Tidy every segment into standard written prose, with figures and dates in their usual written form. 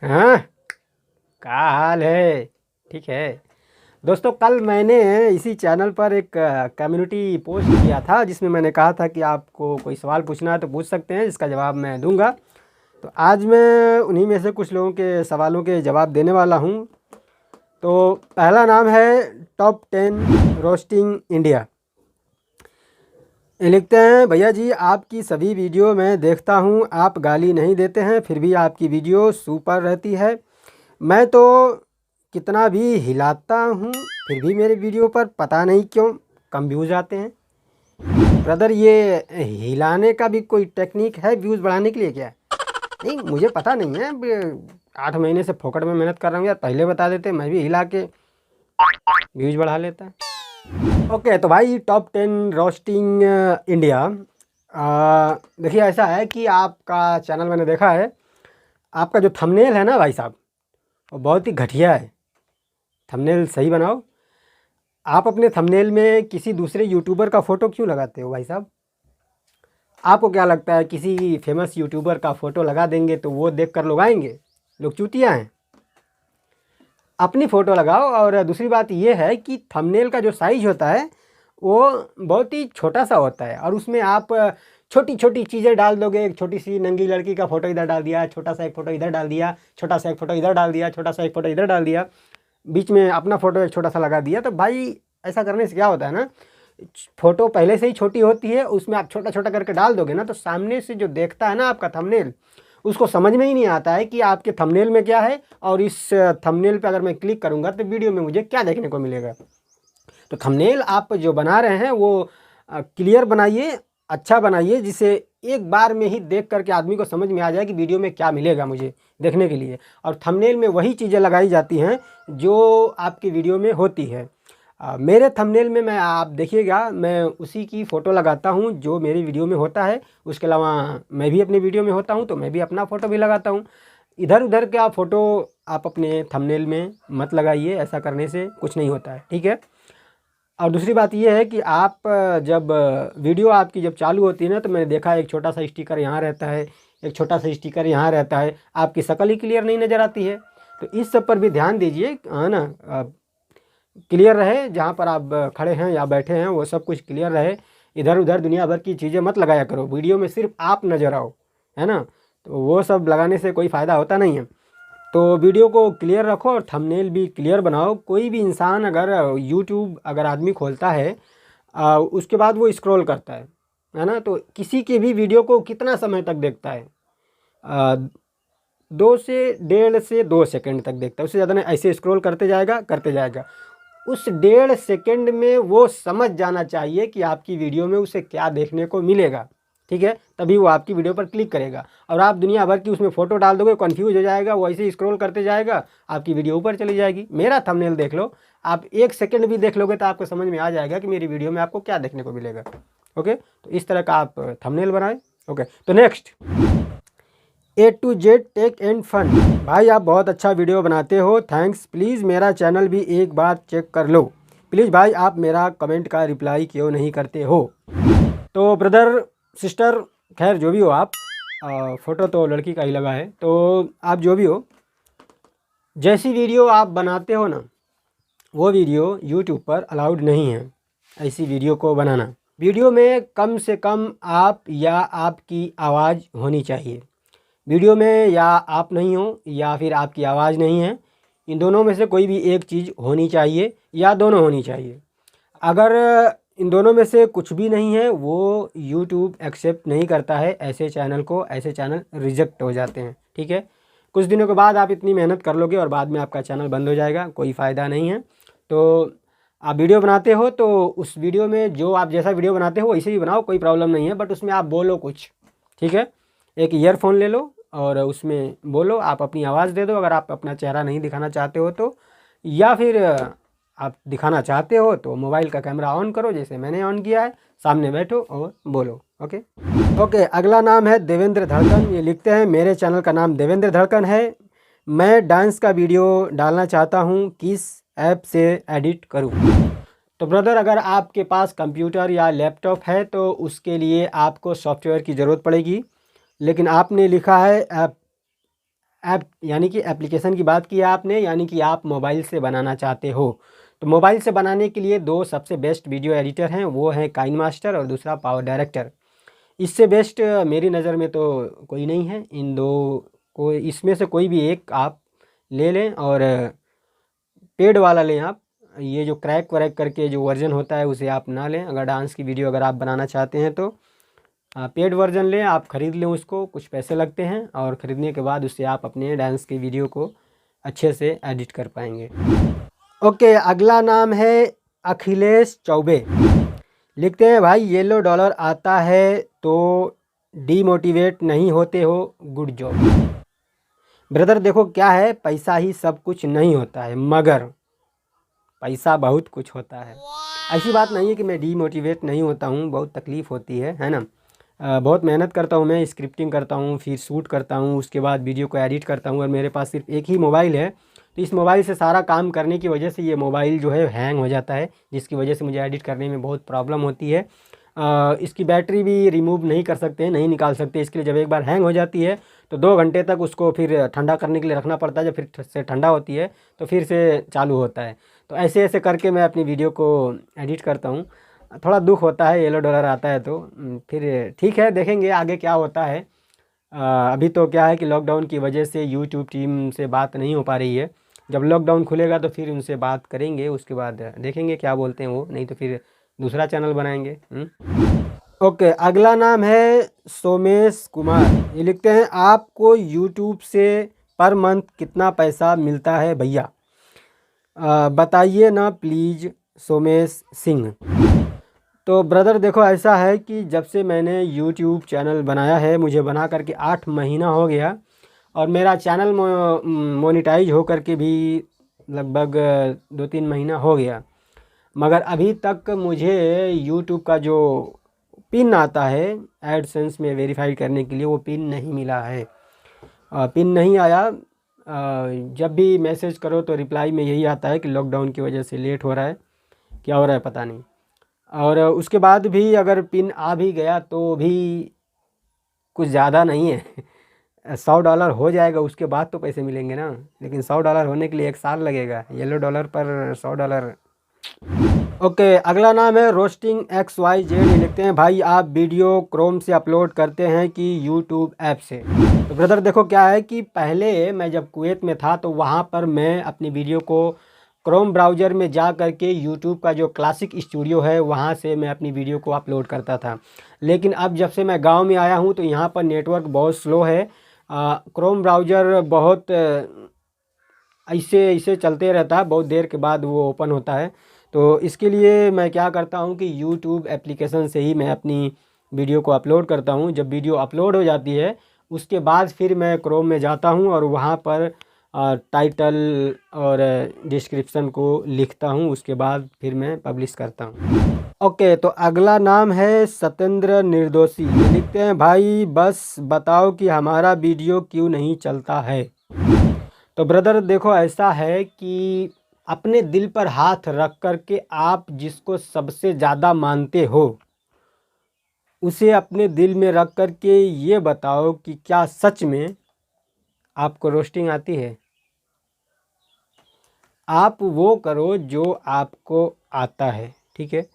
हाँ, क्या हाल है? ठीक है दोस्तों, कल मैंने इसी चैनल पर एक कम्युनिटी पोस्ट किया था जिसमें मैंने कहा था कि आपको कोई सवाल पूछना है तो पूछ सकते हैं, इसका जवाब मैं दूंगा। तो आज मैं उन्हीं में से कुछ लोगों के सवालों के जवाब देने वाला हूं। तो पहला नाम है टॉप 10 रोस्टिंग इंडिया। ये लिखते हैं, भैया जी आपकी सभी वीडियो मैं देखता हूं, आप गाली नहीं देते हैं, फिर भी आपकी वीडियो सुपर रहती है। मैं तो कितना भी हिलाता हूँ फिर भी मेरे वीडियो पर पता नहीं क्यों कम व्यूज़ आते हैं। ब्रदर, ये हिलाने का भी कोई टेक्निक है व्यूज़ बढ़ाने के लिए क्या? नहीं, मुझे पता नहीं है। 8 महीने से फोकट में मेहनत कर रहा हूँ यार, पहले बता देते मैं भी हिला के व्यूज़ बढ़ा लेता। ओके, तो भाई टॉप 10 रोस्टिंग इंडिया। देखिए, ऐसा है कि आपका चैनल मैंने देखा है, आपका जो थंबनेल है ना भाई साहब, वो बहुत ही घटिया है। थंबनेल सही बनाओ। आप अपने थंबनेल में किसी दूसरे यूट्यूबर का फ़ोटो क्यों लगाते हो भाई साहब? आपको क्या लगता है किसी फेमस यूट्यूबर का फ़ोटो लगा देंगे तो वो देखकर लोग आएंगे? लोग चूतिया हैं। अपनी फ़ोटो लगाओ। और दूसरी बात ये है कि थंबनेल का जो साइज़ होता है वो बहुत ही छोटा सा होता है, और उसमें आप छोटी छोटी चीज़ें डाल दोगे। एक छोटी सी नंगी लड़की का फ़ोटो इधर डाल दिया, छोटा सा एक फ़ोटो इधर डाल दिया, छोटा सा एक फ़ोटो इधर डाल दिया, छोटा सा एक फ़ोटो इधर डाल दिया, बीच में अपना फ़ोटो एक छोटा सा लगा दिया। तो भाई ऐसा करने से क्या होता है ना, फ़ोटो पहले से ही छोटी होती है, उसमें आप छोटा छोटा करके डाल दोगे ना, तो सामने से जो देखता है ना आपका थंबनेल, उसको समझ में ही नहीं आता है कि आपके थंबनेल में क्या है, और इस थंबनेल पे अगर मैं क्लिक करूँगा तो वीडियो में मुझे क्या देखने को मिलेगा। तो थंबनेल आप जो बना रहे हैं वो क्लियर बनाइए, अच्छा बनाइए, जिसे एक बार में ही देख करके आदमी को समझ में आ जाए कि वीडियो में क्या मिलेगा मुझे देखने के लिए। और थंबनेल में वही चीज़ें लगाई जाती हैं जो आपकी वीडियो में होती है। मेरे थंबनेल में मैं, आप देखिएगा, मैं उसी की फ़ोटो लगाता हूँ जो मेरी वीडियो में होता है। उसके अलावा मैं भी अपनी वीडियो में होता हूँ तो मैं भी अपना फ़ोटो भी लगाता हूँ। इधर उधर का फ़ोटो आप अपने थंबनेल में मत लगाइए, ऐसा करने से कुछ नहीं होता है, ठीक है। और दूसरी बात यह है कि आप जब वीडियो आपकी जब चालू होती है ना, तो मैंने देखा एक छोटा सा स्टिकर यहाँ रहता है, एक छोटा सा स्टिकर यहाँ रहता है, आपकी शक्ल ही क्लियर नहीं नज़र आती है। तो इस सब पर भी ध्यान दीजिए, है ना। क्लियर रहे, जहाँ पर आप खड़े हैं या बैठे हैं वो सब कुछ क्लियर रहे। इधर उधर दुनिया भर की चीज़ें मत लगाया करो, वीडियो में सिर्फ आप नज़र आओ, है ना। तो वो सब लगाने से कोई फ़ायदा होता नहीं है। तो वीडियो को क्लियर रखो और थंबनेल भी क्लियर बनाओ। कोई भी इंसान अगर यूट्यूब अगर आदमी खोलता है, उसके बाद वो स्क्रॉल करता है ना, तो किसी के भी वीडियो को कितना समय तक देखता है? 2 से 1.5 से 2 सेकंड तक देखता है, उससे ज़्यादा नहीं। ऐसे स्क्रॉल करते जाएगा करते जाएगा। उस 1.5 सेकंड में वो समझ जाना चाहिए कि आपकी वीडियो में उसे क्या देखने को मिलेगा, ठीक है। तभी वो आपकी वीडियो पर क्लिक करेगा। और आप दुनिया भर की उसमें फ़ोटो डाल दोगे, कन्फ्यूज़ हो जाएगा, वो ऐसे ही स्क्रॉल करते जाएगा, आपकी वीडियो ऊपर चली जाएगी। मेरा थंबनेल देख लो, आप 1 सेकंड भी देख लोगे तो आपको समझ में आ जाएगा कि मेरी वीडियो में आपको क्या देखने को मिलेगा। ओके, तो इस तरह का आप थंबनेल बनाएं। ओके, तो next, A to Z tech and fun. भाई आप बहुत अच्छा वीडियो बनाते हो, थैंक्स। प्लीज़ मेरा चैनल भी एक बार चेक कर लो। प्लीज़ भाई, आप मेरा कमेंट का रिप्लाई क्यों नहीं करते हो? तो ब्रदर, सिस्टर, खैर जो भी हो आप, फ़ोटो तो लड़की का ही लगा है, तो आप जो भी हो, जैसी वीडियो आप बनाते हो ना, वो वीडियो यूट्यूब पर अलाउड नहीं है ऐसी वीडियो को बनाना। वीडियो में कम से कम आप या आपकी आवाज़ होनी चाहिए। वीडियो में या आप नहीं हो या फिर आपकी आवाज़ नहीं है, इन दोनों में से कोई भी एक चीज़ होनी चाहिए, या दोनों होनी चाहिए। अगर इन दोनों में से कुछ भी नहीं है, वो यूट्यूब एक्सेप्ट नहीं करता है ऐसे चैनल को, ऐसे चैनल रिजेक्ट हो जाते हैं, ठीक है। कुछ दिनों के बाद आप इतनी मेहनत कर लोगे और बाद में आपका चैनल बंद हो जाएगा, कोई फ़ायदा नहीं है। तो आप वीडियो बनाते हो तो उस वीडियो में जो आप जैसा वीडियो बनाते हो वैसे ही बनाओ, कोई प्रॉब्लम नहीं है, बट उसमें आप बोलो कुछ, ठीक है। एक ईयरफोन ले लो और उसमें बोलो, आप अपनी आवाज़ दे दो अगर आप अपना चेहरा नहीं दिखाना चाहते हो तो। या फिर आप दिखाना चाहते हो तो मोबाइल का कैमरा ऑन करो, जैसे मैंने ऑन किया है, सामने बैठो और बोलो। ओके ओके, अगला नाम है देवेंद्र धड़कन। ये लिखते हैं, मेरे चैनल का नाम देवेंद्र धड़कन है, मैं डांस का वीडियो डालना चाहता हूँ, किस ऐप से एडिट करूँ? तो ब्रदर, अगर आपके पास कंप्यूटर या लैपटॉप है तो उसके लिए आपको सॉफ्टवेयर की ज़रूरत पड़ेगी। लेकिन आपने लिखा है ऐप यानी कि एप्लीकेशन की बात की है आपने, यानी कि आप मोबाइल से बनाना चाहते हो, तो मोबाइल से बनाने के लिए दो सबसे बेस्ट वीडियो एडिटर हैं, वो है काइनमास्टर और दूसरा पावर डायरेक्टर। इससे बेस्ट मेरी नज़र में तो कोई नहीं है। इन दो को इसमें से कोई भी एक आप ले लें, और पेड वाला लें आप। ये जो क्रैक वरैक करके जो वर्जन होता है उसे आप ना लें। अगर डांस की वीडियो अगर आप बनाना चाहते हैं तो पेड वर्जन लें, आप ख़रीद लें उसको, कुछ पैसे लगते हैं, और ख़रीदने के बाद उससे आप अपने डांस की वीडियो को अच्छे से एडिट कर पाएंगे। ओके, अगला नाम है अखिलेश चौबे। लिखते हैं भाई येलो डॉलर आता है तो डीमोटिवेट नहीं होते हो, गुड जॉब। ब्रदर देखो क्या है, पैसा ही सब कुछ नहीं होता है, मगर पैसा बहुत कुछ होता है। ऐसी बात नहीं है कि मैं डीमोटिवेट नहीं होता हूँ, बहुत तकलीफ़ होती है ना। बहुत मेहनत करता हूँ मैं, स्क्रिप्टिंग करता हूँ, फिर शूट करता हूँ, उसके बाद वीडियो को एडिट करता हूँ, और मेरे पास सिर्फ एक ही मोबाइल है। तो इस मोबाइल से सारा काम करने की वजह से ये मोबाइल जो है हैंग हो जाता है, जिसकी वजह से मुझे एडिट करने में बहुत प्रॉब्लम होती है। इसकी बैटरी भी रिमूव नहीं कर सकते, नहीं निकाल सकते। इसके लिए जब एक बार हैंग हो जाती है तो 2 घंटे तक उसको फिर ठंडा करने के लिए रखना पड़ता है। जब फिर से ठंडा होती है तो फिर से चालू होता है। तो ऐसे ऐसे करके मैं अपनी वीडियो को एडिट करता हूँ। थोड़ा दुख होता है येलो डॉलर आता है तो फिर ठीक है, देखेंगे आगे क्या होता है। अभी तो क्या है कि लॉकडाउन की वजह से यूट्यूब टीम से बात नहीं हो पा रही है। जब लॉकडाउन खुलेगा तो फिर उनसे बात करेंगे, उसके बाद देखेंगे क्या बोलते हैं वो, नहीं तो फिर दूसरा चैनल बनाएंगे। ओके, अगला नाम है सोमेश कुमार। ये लिखते हैं आपको यूट्यूब से पर मंथ कितना पैसा मिलता है भैया, बताइए ना प्लीज़, सोमेश सिंह। तो ब्रदर देखो ऐसा है कि जब से मैंने यूट्यूब चैनल बनाया है, मुझे बना करके 8 महीना हो गया, और मेरा चैनल मोनेटाइज हो करके भी लगभग 2-3 महीना हो गया, मगर अभी तक मुझे यूट्यूब का जो पिन आता है एडसेंस में वेरीफाई करने के लिए, वो पिन नहीं मिला है। पिन नहीं आया। जब भी मैसेज करो तो रिप्लाई में यही आता है कि लॉकडाउन की वजह से लेट हो रहा है, क्या हो रहा है पता नहीं। और उसके बाद भी अगर पिन आ भी गया तो भी कुछ ज़्यादा नहीं है। $100 हो जाएगा, उसके बाद तो पैसे मिलेंगे ना, लेकिन $100 होने के लिए 1 साल लगेगा। येलो डॉलर पर $100। ओके, अगला नाम है रोस्टिंग XYZ। लिखते हैं भाई आप वीडियो क्रोम से अपलोड करते हैं कि यूट्यूब ऐप से। तो ब्रदर देखो क्या है कि पहले मैं जब कुवैत में था तो वहाँ पर मैं अपनी वीडियो को क्रोम ब्राउज़र में जा करके यूट्यूब का जो क्लासिक स्टूडियो है वहाँ से मैं अपनी वीडियो को अपलोड करता था। लेकिन अब जब से मैं गांव में आया हूँ तो यहाँ पर नेटवर्क बहुत स्लो है। क्रोम ब्राउज़र बहुत ऐसे ऐसे चलते रहता है, बहुत देर के बाद वो ओपन होता है। तो इसके लिए मैं क्या करता हूँ कि यूट्यूब एप्लीकेशन से ही मैं अपनी वीडियो को अपलोड करता हूँ। जब वीडियो अपलोड हो जाती है उसके बाद फिर मैं क्रोम में जाता हूँ और वहाँ पर टाइटल और डिस्क्रिप्शन को लिखता हूँ, उसके बाद फिर मैं पब्लिश करता हूँ। ओके, तो अगला नाम है सत्येंद्र निर्दोषी। लिखते हैं भाई बस बताओ कि हमारा वीडियो क्यों नहीं चलता है। तो ब्रदर देखो ऐसा है कि अपने दिल पर हाथ रख कर के आप जिसको सबसे ज़्यादा मानते हो उसे अपने दिल में रख कर के ये बताओ कि क्या सच में आपको रोस्टिंग आती है। आप वो करो जो आपको आता है, ठीक है।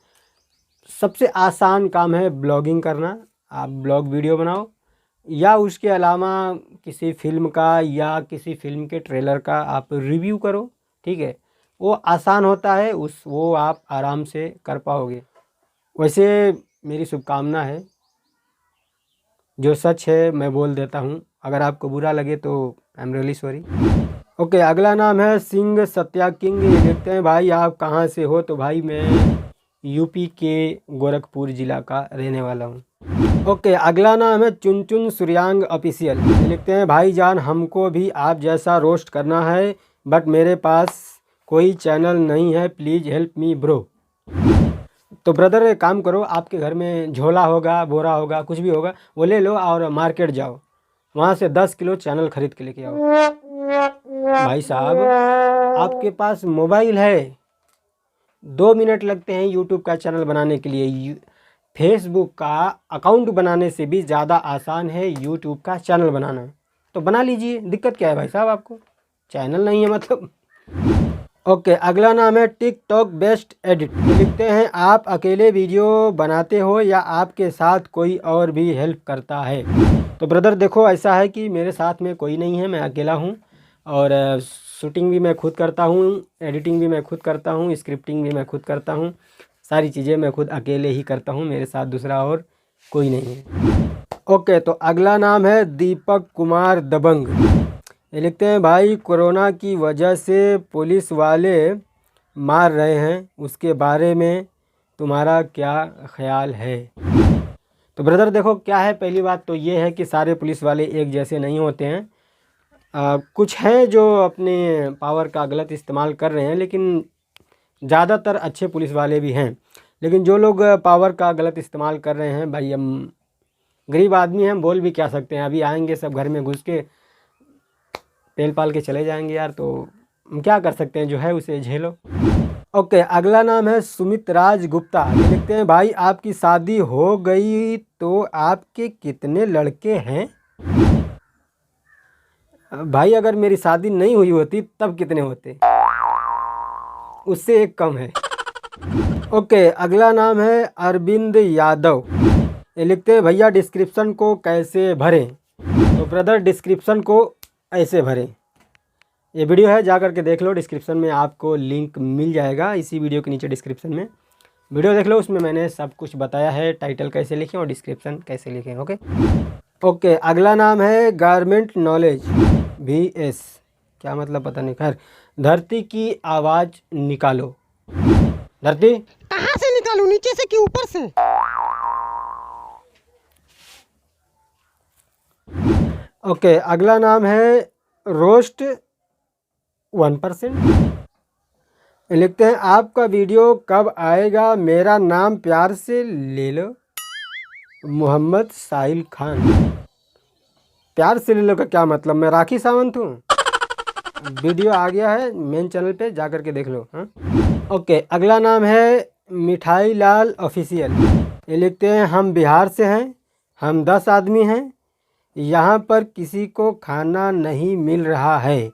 सबसे आसान काम है ब्लॉगिंग करना। आप ब्लॉग वीडियो बनाओ, या उसके अलावा किसी फिल्म का या किसी फिल्म के ट्रेलर का आप रिव्यू करो, ठीक है। वो आसान होता है, वो आप आराम से कर पाओगे। वैसे मेरी शुभकामना है, जो सच है मैं बोल देता हूँ, अगर आपको बुरा लगे तो I am really sorry. Okay, अगला नाम है सिंह सत्या किंग। देखते हैं भाई आप कहाँ से हो। तो भाई मैं यूपी के गोरखपुर ज़िला का रहने वाला हूँ। ओके, अगला नाम है चुन सूर्यांग ऑफिशियल। लिखते हैं भाई जान हमको भी आप जैसा रोस्ट करना है, बट मेरे पास कोई चैनल नहीं है, प्लीज़ हेल्प मी ब्रो। तो ब्रदर एक काम करो, आपके घर में झोला होगा, बोरा होगा, कुछ भी होगा, वो ले लो और मार्केट जाओ, वहाँ से 10 किलो चैनल खरीद के लेके आओ। भाई साहब आपके पास मोबाइल है, 2 मिनट लगते हैं यूट्यूब का चैनल बनाने के लिए। फेसबुक का अकाउंट बनाने से भी ज़्यादा आसान है यूट्यूब का चैनल बनाना। तो बना लीजिए, दिक्कत क्या है भाई साहब आपको, चैनल नहीं है मतलब। ओके, अगला नाम है टिकटॉक बेस्ट एडिट। लिखते हैं आप अकेले वीडियो बनाते हो या आपके साथ कोई और भी हेल्प करता है? तो ब्रदर देखो, ऐसा है कि मेरे साथ में कोई नहीं है, मैं अकेला हूँ और शूटिंग भी मैं खुद करता हूँ, एडिटिंग भी मैं खुद करता हूँ, स्क्रिप्टिंग भी मैं खुद करता हूँ, सारी चीज़ें मैं खुद अकेले ही करता हूँ, मेरे साथ दूसरा और कोई नहीं है। ओके, तो अगला नाम है दीपक कुमार दबंग। ये लिखते हैं भाई कोरोना की वजह से पुलिस वाले मार रहे हैं, उसके बारे में तुम्हारा क्या ख्याल है? तो ब्रदर देखो क्या है, पहली बात तो ये है कि सारे पुलिस वाले एक जैसे नहीं होते हैं। कुछ हैं जो अपने पावर का गलत इस्तेमाल कर रहे हैं, लेकिन ज़्यादातर अच्छे पुलिस वाले भी हैं। लेकिन जो लोग पावर का गलत इस्तेमाल कर रहे हैं, भाई हम गरीब आदमी हैं, बोल भी क्या सकते हैं। अभी आएंगे सब घर में घुस के पेल पाल के चले जाएंगे यार, तो हम क्या कर सकते हैं, जो है उसे झेलो। ओके, अगला नाम है सुमित राज गुप्ता। ये लिखते हैं भाई आपकी शादी हो गई तो आपके कितने लड़के हैं? भाई अगर मेरी शादी नहीं हुई होती तब कितने होते, उससे एक कम है। ओके, अगला नाम है अरविंद यादव। ये लिखते हैं भैया डिस्क्रिप्शन को कैसे भरें? तो ब्रदर डिस्क्रिप्शन को ऐसे भरें, ये वीडियो है जा करके देख लो, डिस्क्रिप्शन में आपको लिंक मिल जाएगा, इसी वीडियो के नीचे डिस्क्रिप्शन में वीडियो देख लो, उसमें मैंने सब कुछ बताया है, टाइटल कैसे लिखें और डिस्क्रिप्शन कैसे लिखें। ओके, अगला नाम है गारमेंट नॉलेज VS, क्या मतलब पता नहीं, खैर। धरती की आवाज़ निकालो। धरती कहाँ से निकालूं, नीचे से कि ऊपर से? ओके, अगला नाम है रोस्ट 1%। लिखते हैं आपका वीडियो कब आएगा, मेरा नाम प्यार से ले लो। मोहम्मद साहिल खान। प्यार से ले लो का क्या मतलब, मैं राखी सावंत हूँ? वीडियो आ गया है मेन चैनल पे, जा कर के देख लो। हाँ, ओके, अगला नाम है मिठाई लाल ऑफिशियल। ये लिखते हैं हम बिहार से हैं, हम 10 आदमी हैं, यहाँ पर किसी को खाना नहीं मिल रहा है,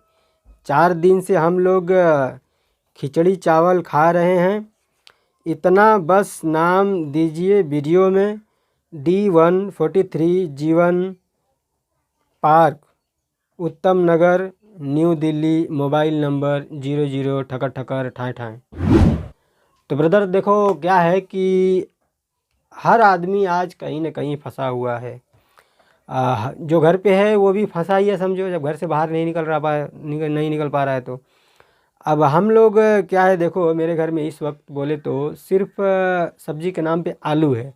4 दिन से हम लोग खिचड़ी चावल खा रहे हैं, इतना बस नाम दीजिए वीडियो में। D143 जीवन पार्क, उत्तम नगर, new Delhi, mobile number 00 Thakkar Thakkar ठाए ठाए। तो ब्रदर देखो क्या है कि हर आदमी आज कहीं ना कहीं फंसा हुआ है। जो घर पे है वो भी फंसा ही है समझो, जब घर से बाहर नहीं निकल पा रहा है तो। अब हम लोग क्या है, देखो मेरे घर में इस वक्त बोले तो सिर्फ सब्जी के नाम पे आलू है,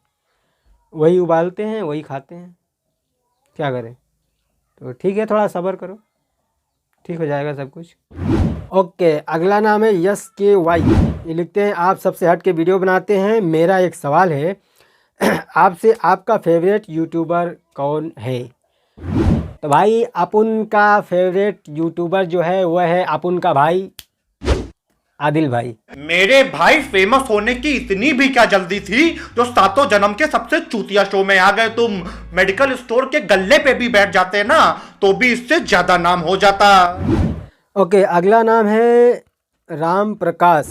वही उबालते हैं वही खाते हैं, क्या करें। तो ठीक है, थोड़ा सब्र करो, ठीक हो जाएगा सब कुछ। ओके, अगला नाम है SKY। ये लिखते हैं आप सबसे हट के वीडियो बनाते हैं, मेरा एक सवाल है आपसे, आपका फेवरेट यूट्यूबर कौन है? तो भाई अपुन का फेवरेट यूट्यूबर जो है वह है अपुन का भाई आदिल भाई। मेरे भाई फेमस होने की इतनी भी क्या जल्दी थी, जो 7 जन्म के सबसे चूतिया शो में आ गए तुम। मेडिकल स्टोर के गल्ले पे भी बैठ जाते ना तो भी इससे ज्यादा नाम हो जाता। ओके, अगला नाम है राम प्रकाश।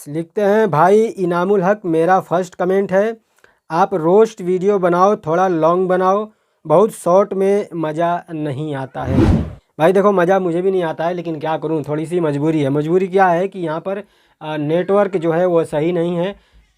लिखते हैं भाई इनामुल हक मेरा फर्स्ट कमेंट है, आप रोस्ट वीडियो बनाओ, थोड़ा लॉन्ग बनाओ, बहुत शॉर्ट में मज़ा नहीं आता है। भाई देखो मज़ा मुझे भी नहीं आता है, लेकिन क्या करूं, थोड़ी सी मजबूरी है। मजबूरी क्या है कि यहाँ पर नेटवर्क जो है वो सही नहीं है।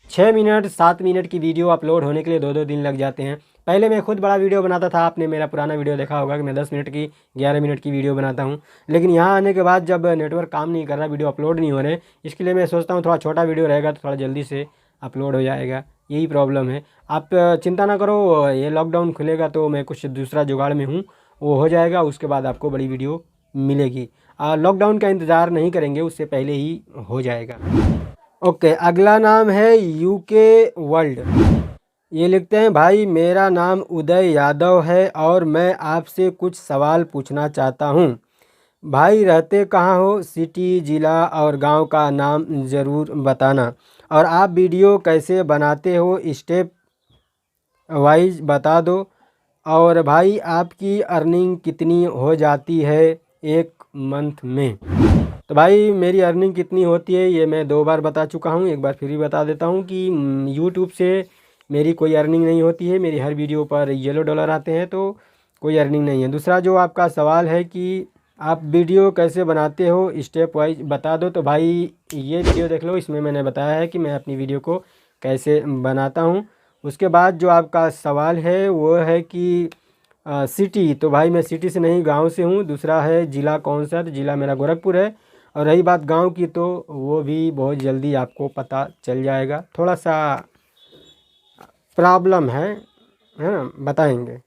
6 मिनट 7 मिनट की वीडियो अपलोड होने के लिए 2-2 दिन लग जाते हैं। पहले मैं खुद बड़ा वीडियो बनाता था, आपने मेरा पुराना वीडियो देखा होगा कि मैं 10 मिनट की 11 मिनट की वीडियो बनाता हूँ। लेकिन यहाँ आने के बाद जब नेटवर्क काम नहीं कर रहा, वीडियो अपलोड नहीं हो रहे, इसके लिए मैं सोचता हूँ थोड़ा छोटा वीडियो रहेगा तो थोड़ा जल्दी से अपलोड हो जाएगा, यही प्रॉब्लम है। आप चिंता ना करो, ये लॉकडाउन खुलेगा तो मैं कुछ दूसरा जुगाड़ में हूँ, वो हो जाएगा, उसके बाद आपको बड़ी वीडियो मिलेगी। लॉकडाउन का इंतज़ार नहीं करेंगे, उससे पहले ही हो जाएगा। ओके, अगला नाम है UK वर्ल्ड। ये लिखते हैं भाई मेरा नाम उदय यादव है और मैं आपसे कुछ सवाल पूछना चाहता हूँ। भाई रहते कहाँ हो, सिटी ज़िला और गांव का नाम ज़रूर बताना, और आप वीडियो कैसे बनाते हो स्टेप वाइज बता दो, और भाई आपकी अर्निंग कितनी हो जाती है एक मंथ में? तो भाई मेरी अर्निंग कितनी होती है ये मैं 2 बार बता चुका हूँ, एक बार फिर भी बता देता हूँ कि यूट्यूब से मेरी कोई अर्निंग नहीं होती है। मेरी हर वीडियो पर येलो डॉलर आते हैं, तो कोई अर्निंग नहीं है। दूसरा जो आपका सवाल है कि आप वीडियो कैसे बनाते हो, स्टेप वाइज बता दो। तो भाई ये वीडियो देख लो, इसमें मैंने बताया है कि मैं अपनी वीडियो को कैसे बनाता हूँ। उसके बाद जो आपका सवाल है वो है कि सिटी, तो भाई मैं सिटी से नहीं गांव से हूँ। दूसरा है ज़िला कौन सा, तो ज़िला मेरा गोरखपुर है। और रही बात गांव की, तो वो भी बहुत जल्दी आपको पता चल जाएगा। थोड़ा सा प्रॉब्लम है ना, बताएंगे।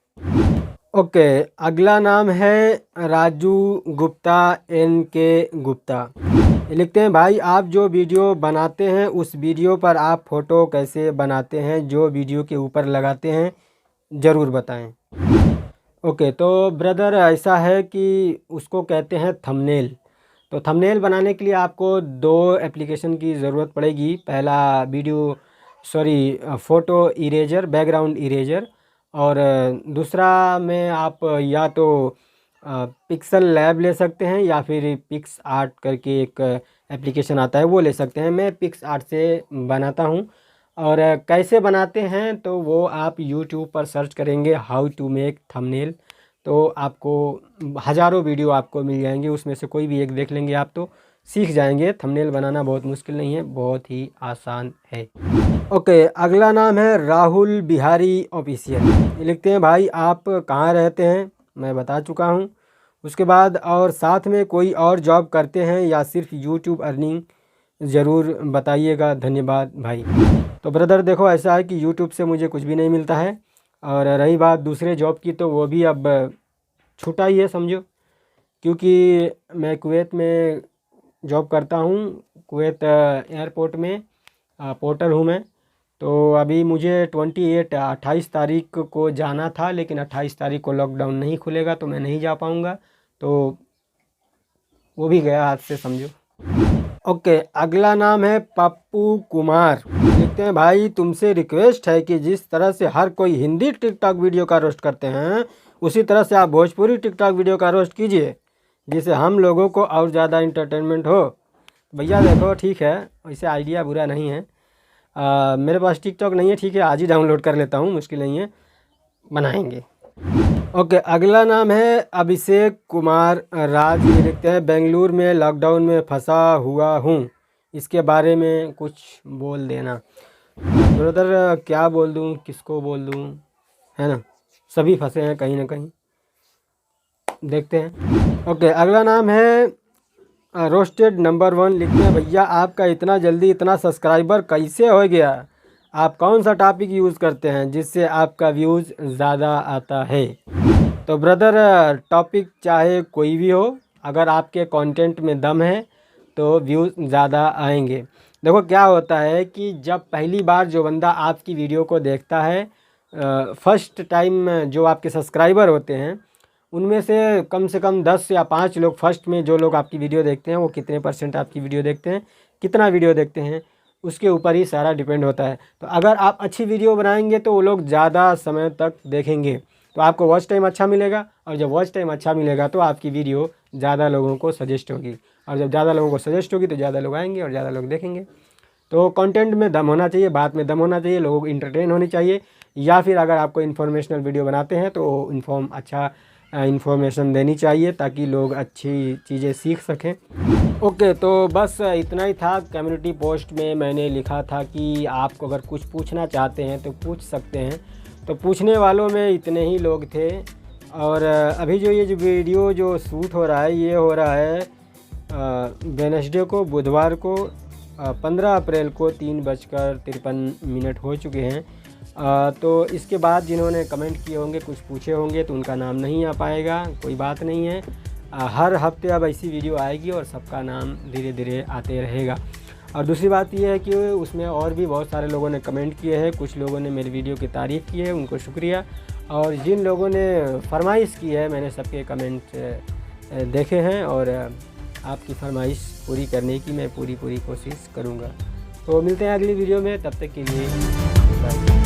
ओके, अगला नाम है राजू गुप्ता NK गुप्ता। ये लिखते हैं भाई आप जो वीडियो बनाते हैं उस वीडियो पर आप फ़ोटो कैसे बनाते हैं, जो वीडियो के ऊपर लगाते हैं ज़रूर बताएं। ओके, तो ब्रदर ऐसा है कि उसको कहते हैं थंबनेल। तो थंबनेल बनाने के लिए आपको 2 एप्लीकेशन की ज़रूरत पड़ेगी। पहला फ़ोटो इरेजर, बैकग्राउंड इरेजर, और दूसरा में आप या तो पिक्सल लैब ले सकते हैं या फिर पिक्स आर्ट करके एक एप्लीकेशन आता है वो ले सकते हैं। मैं पिक्स आर्ट से बनाता हूं। और कैसे बनाते हैं तो वो आप YouTube पर सर्च करेंगे हाउ टू मेक थंबनेल, तो आपको हज़ारों वीडियो आपको मिल जाएंगे, उसमें से कोई भी एक देख लेंगे आप तो सीख जाएंगे। थंबनेल बनाना बहुत मुश्किल नहीं है, बहुत ही आसान है। ओके, अगला नाम है राहुल बिहारी ऑफिशियल। ये लिखते हैं भाई आप कहाँ रहते हैं, मैं बता चुका हूँ। उसके बाद और साथ में कोई और जॉब करते हैं या सिर्फ यूट्यूब अर्निंग, ज़रूर बताइएगा, धन्यवाद भाई। तो ब्रदर देखो ऐसा है कि यूट्यूब से मुझे कुछ भी नहीं मिलता है। और रही बात दूसरे जॉब की, तो वो भी अब छूटा ही है समझो, क्योंकि मैं कुवैत में जॉब करता हूँ। कुवैत एयरपोर्ट में पोर्टर हूँ मैं। तो अभी मुझे 28 तारीख को जाना था, लेकिन 28 तारीख को लॉकडाउन नहीं खुलेगा तो मैं नहीं जा पाऊँगा, तो वो भी गया हाथ से समझो। ओके, अगला नाम है पप्पू कुमार। लिखते हैं भाई तुमसे रिक्वेस्ट है कि जिस तरह से हर कोई हिंदी टिकटॉक वीडियो का रोस्ट करते हैं, उसी तरह से आप भोजपुरी टिकटॉक वीडियो का रोस्ट कीजिए, जिससे हम लोगों को और ज़्यादा इंटरटेनमेंट हो। भैया देखो ठीक है, वैसे आइडिया बुरा नहीं है। मेरे पास टिकटॉक नहीं है, ठीक है, आज ही डाउनलोड कर लेता हूँ, मुश्किल नहीं है, बनाएंगे। ओके, अगला नाम है अभिषेक कुमार राज। ये लिखते हैं बेंगलुरु में लॉकडाउन में फंसा हुआ हूँ, इसके बारे में कुछ बोल देना। ब्रदर क्या बोल दूँ, किसको बोल दूँ, है ना, सभी फंसे हैं कहीं ना कहीं, देखते हैं। ओके, अगला नाम है रोस्टेड नंबर 1। लिखते हैं भैया आपका इतना जल्दी इतना सब्सक्राइबर कैसे हो गया, आप कौन सा टॉपिक यूज़ करते हैं जिससे आपका व्यूज़ ज़्यादा आता है? तो ब्रदर टॉपिक चाहे कोई भी हो, अगर आपके कंटेंट में दम है तो व्यूज़ ज़्यादा आएंगे। देखो क्या होता है कि जब पहली बार जो बंदा आपकी वीडियो को देखता है, फर्स्ट टाइम जो आपके सब्सक्राइबर होते हैं, उनमें से कम 10 या 5 लोग फर्स्ट में जो लोग आपकी वीडियो देखते हैं, वो कितने % आपकी वीडियो देखते हैं, कितना वीडियो देखते हैं, उसके ऊपर ही सारा डिपेंड होता है। तो अगर आप अच्छी वीडियो बनाएंगे तो वो लोग ज़्यादा समय तक देखेंगे, तो आपको वॉच टाइम अच्छा मिलेगा, और जब वॉच टाइम अच्छा मिलेगा तो आपकी वीडियो ज़्यादा लोगों को सजेस्ट होगी, और जब ज़्यादा लोगों को सजेस्ट होगी तो ज़्यादा लोग आएंगे और ज़्यादा लोग देखेंगे। तो कंटेंट में दम होना चाहिए, बात में दम होना चाहिए, लोगों को इंटरटेन होनी चाहिए, या फिर अगर आपको इन्फॉर्मेशनल वीडियो बनाते हैं तो इन्फॉर्मेशन देनी चाहिए ताकि लोग अच्छी चीज़ें सीख सकें। ओके, तो बस इतना ही था। कम्युनिटी पोस्ट में मैंने लिखा था कि आपको अगर कुछ पूछना चाहते हैं तो पूछ सकते हैं, तो पूछने वालों में इतने ही लोग थे। और अभी जो ये जो वीडियो जो शूट हो रहा है, ये हो रहा है वेडनेसडे को, बुधवार को 15 अप्रैल को 3:53 हो चुके हैं। तो इसके बाद जिन्होंने कमेंट किए होंगे, कुछ पूछे होंगे, तो उनका नाम नहीं आ पाएगा, कोई बात नहीं है। हर हफ्ते अब ऐसी वीडियो आएगी और सबका नाम धीरे धीरे आते रहेगा। और दूसरी बात यह है कि उसमें और भी बहुत सारे लोगों ने कमेंट किए हैं, कुछ लोगों ने मेरी वीडियो की तारीफ़ की है, उनको शुक्रिया। और जिन लोगों ने फरमाइश की है, मैंने सबके कमेंट देखे हैं, और आपकी फरमाइश पूरी करने की मैं पूरी कोशिश करूँगा। तो मिलते हैं अगली वीडियो में, तब तक के लिए बाय।